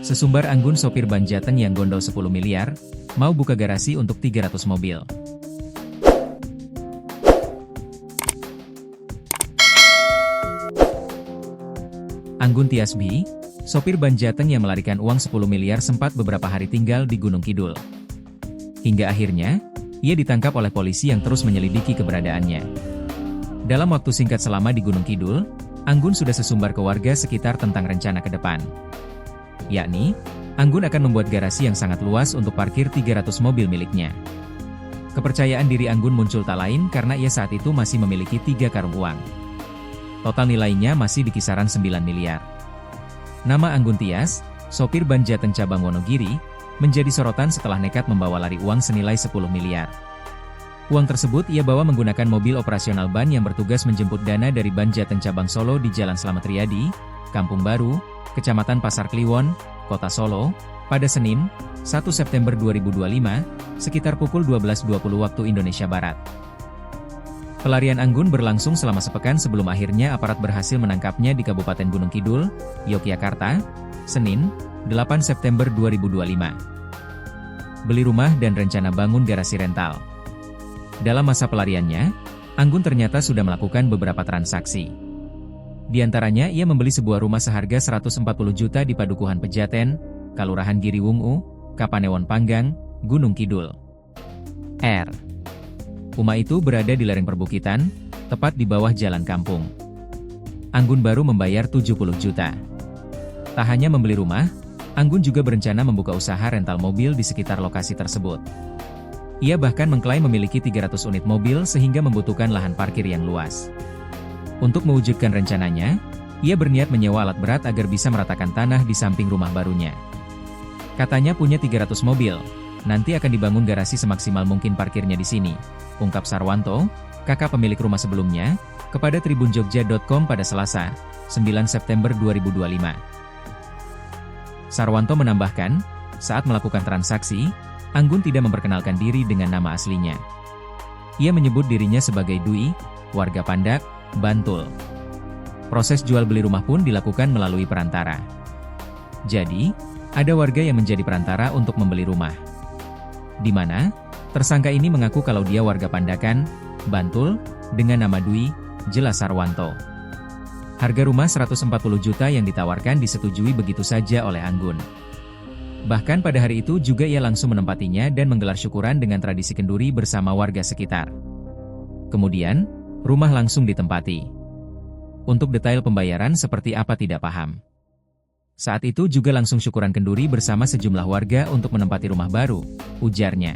Sesumbar Anggun sopir ban Jateng yang gondol 10 miliar, mau buka garasi untuk 300 mobil. Anggun Tiasbi, sopir ban Jateng yang melarikan uang 10 miliar sempat beberapa hari tinggal di Gunung Kidul. Hingga akhirnya, ia ditangkap oleh polisi yang terus menyelidiki keberadaannya. Dalam waktu singkat selama di Gunung Kidul, Anggun sudah sesumbar ke warga sekitar tentang rencana ke depan. Yakni, Anggun akan membuat garasi yang sangat luas untuk parkir 300 mobil miliknya. Kepercayaan diri Anggun muncul tak lain karena ia saat itu masih memiliki 3 karung uang. Total nilainya masih di kisaran 9 miliar. Nama Anggun Tias, sopir ban Jateng cabang Wonogiri, menjadi sorotan setelah nekat membawa lari uang senilai 10 miliar. Uang tersebut ia bawa menggunakan mobil operasional ban yang bertugas menjemput dana dari ban Jateng cabang Solo di Jalan Slamet Riyadi, Kampung Baru, Kecamatan Pasar Kliwon, Kota Solo, pada Senin, 1 September 2025, sekitar pukul 12.20 waktu Indonesia Barat. Pelarian Anggun berlangsung selama sepekan sebelum akhirnya aparat berhasil menangkapnya di Kabupaten Gunung Kidul, Yogyakarta, Senin, 8 September 2025. Beli rumah dan rencana bangun garasi rental. Dalam masa pelariannya, Anggun ternyata sudah melakukan beberapa transaksi. Di antaranya ia membeli sebuah rumah seharga 140 juta di Padukuhan Pejaten, Kalurahan Giriwungu, Kapanewon Panggang, Gunung Kidul. Rumah itu berada di lereng perbukitan, tepat di bawah jalan kampung. Anggun baru membayar 70 juta. Tak hanya membeli rumah, Anggun juga berencana membuka usaha rental mobil di sekitar lokasi tersebut. Ia bahkan mengklaim memiliki 300 unit mobil sehingga membutuhkan lahan parkir yang luas. Untuk mewujudkan rencananya, ia berniat menyewa alat berat agar bisa meratakan tanah di samping rumah barunya. Katanya punya 300 mobil, nanti akan dibangun garasi semaksimal mungkin parkirnya di sini, ungkap Sarwanto, kakak pemilik rumah sebelumnya, kepada tribunjogja.com pada Selasa, 9 September 2025. Sarwanto menambahkan, saat melakukan transaksi, Anggun tidak memperkenalkan diri dengan nama aslinya. Ia menyebut dirinya sebagai Dwi, warga Pandak, Bantul. Proses jual beli rumah pun dilakukan melalui perantara. Jadi, ada warga yang menjadi perantara untuk membeli rumah. Di mana, tersangka ini mengaku kalau dia warga Pandakan, Bantul, dengan nama Dwi, jelas Sarwanto. Harga rumah 140 juta yang ditawarkan disetujui begitu saja oleh Anggun. Bahkan pada hari itu juga ia langsung menempatinya dan menggelar syukuran dengan tradisi kenduri bersama warga sekitar. Kemudian, rumah langsung ditempati. Untuk detail pembayaran seperti apa tidak paham. Saat itu juga langsung syukuran kenduri bersama sejumlah warga untuk menempati rumah baru, ujarnya.